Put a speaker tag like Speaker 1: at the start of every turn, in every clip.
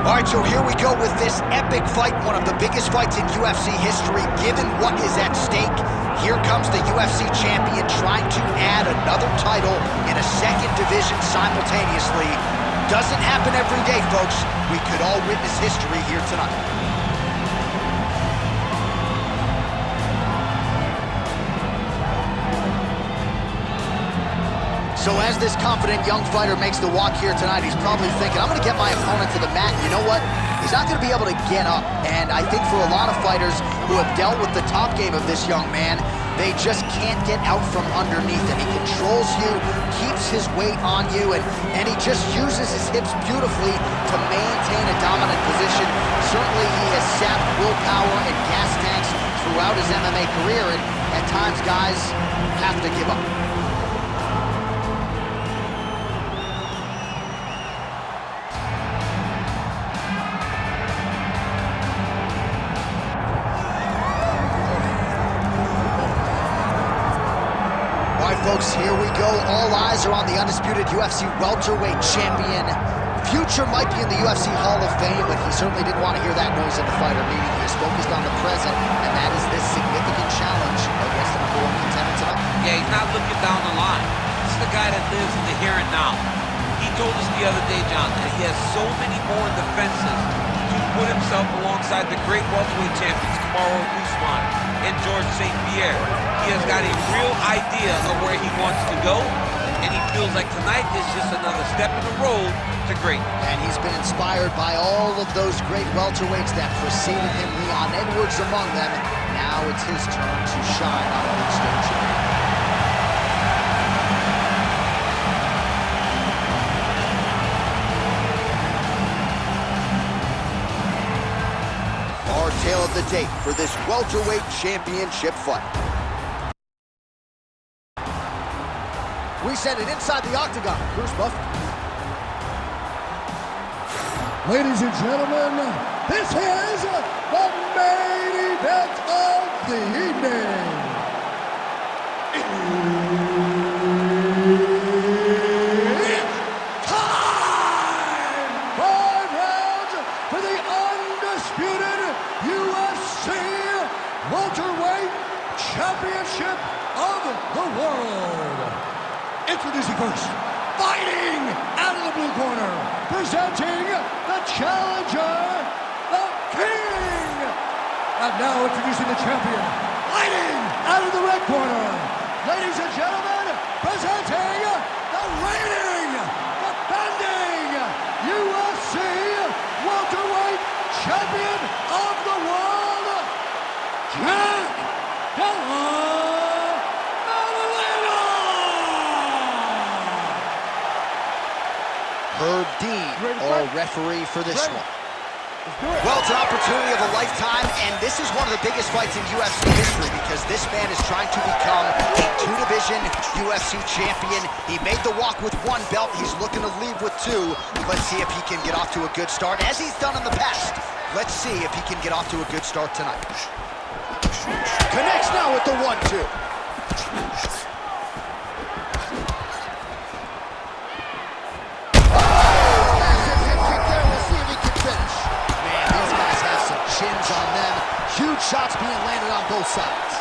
Speaker 1: All right, so here we go with this epic fight, one of the biggest fights in UFC history, given what is at stake. Here comes the UFC champion trying to add another title in a second division simultaneously. Doesn't happen every day, folks. We could all witness history here tonight. So as this confident young fighter makes the walk here tonight, he's probably thinking, I'm going to get my opponent to the mat. You know what? He's not going to be able to get up. And I think for a lot of fighters who have dealt with the top game of this young man, they just can't get out from underneath him. He controls you, keeps his weight on you, and he just uses his hips beautifully to maintain a dominant position. Certainly he has sapped willpower and gas tanks throughout his MMA career, and at times guys have to give up. Folks, here we go. All eyes are on the undisputed UFC welterweight champion. Future might be in the UFC Hall of Fame, but he certainly didn't want to hear that noise in the fighter meeting. He is focused on the present, and that is this significant challenge against the #1 contender tonight.
Speaker 2: Yeah, he's not looking down the line. This is the guy that lives in the here and now. He told us the other day, John, that he has so many more defenses to put himself alongside the great welterweight champions, Kamaru Usman and George St. Pierre. He has got a real idea of where he wants to go, and he feels like tonight is just another step in the road to greatness. And
Speaker 1: he's been inspired by all of those great welterweights that preceded him, Leon Edwards among them. Now it's his turn to shine on the big stage. Our tale of the tape for this welterweight championship fight. We send it inside the octagon. Bruce Buffer.
Speaker 3: Ladies and gentlemen, this is the main event of the evening. It's time! 5 rounds for the undisputed UFC welterweight championship of the world. Introducing first, fighting out of the blue corner, presenting the challenger, the King. And now introducing the champion, fighting out of the red corner. Ladies and gentlemen, presenting the reigning, defending UFC welterweight champion of the world, Jack Della.
Speaker 1: Herb Dean, our referee for this one. Well, it's an opportunity of a lifetime, and this is one of the biggest fights in UFC history because this man is trying to become a 2-division UFC champion. He made the walk with 1 belt. He's looking to leave with 2. Let's see if he can get off to a good start, as he's done in the past. Let's see if he can get off to a good start tonight. Connects now with the 1-2. On them. Huge shots being landed on both sides.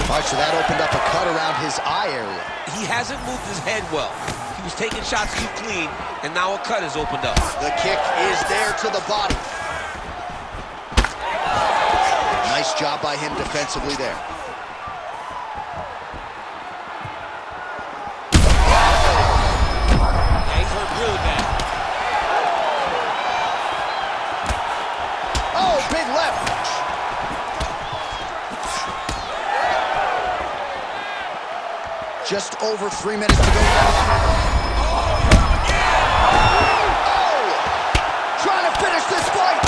Speaker 1: All right, so that opened up a cut around his eye area.
Speaker 2: He hasn't moved his head well. He was taking shots too clean, and now a cut has opened up.
Speaker 1: The kick is there to the body. Nice job by him defensively there.
Speaker 2: Yeah, he's hurt really bad.
Speaker 1: Big left. Just over 3 minutes to go. Trying to finish this fight.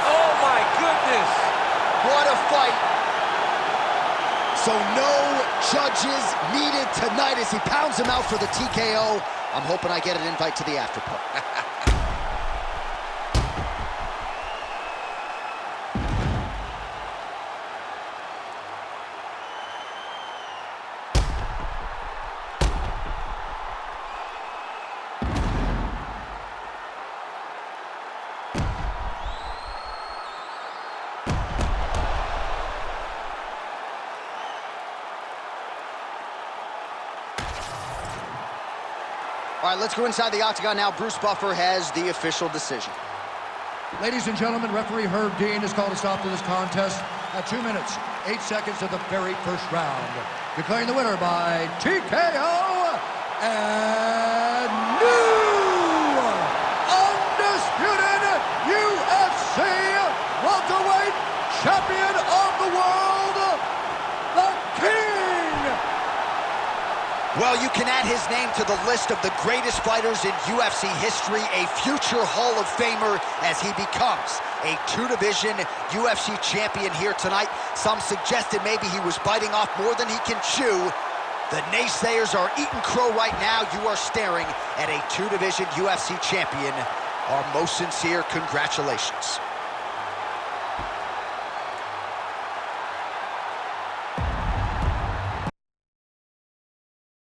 Speaker 2: Oh my goodness.
Speaker 1: What a fight. So no judges needed tonight as he pounds him out for the TKO. I'm hoping I get an invite to the after party. All right, let's go inside the octagon now. Bruce Buffer has the official decision.
Speaker 3: Ladies and gentlemen, referee Herb Dean has called a stop to this contest at 2 minutes, 8 seconds of the very first round. Declaring the winner by TKO and new undisputed UFC welterweight champion of the world, the King.
Speaker 1: Well, you can add his name to the list of the greatest fighters in UFC history, a future Hall of Famer as he becomes a two-division UFC champion here tonight. Some suggested maybe he was biting off more than he can chew. The naysayers are eating crow right now. You are staring at a two-division UFC champion. Our most sincere congratulations.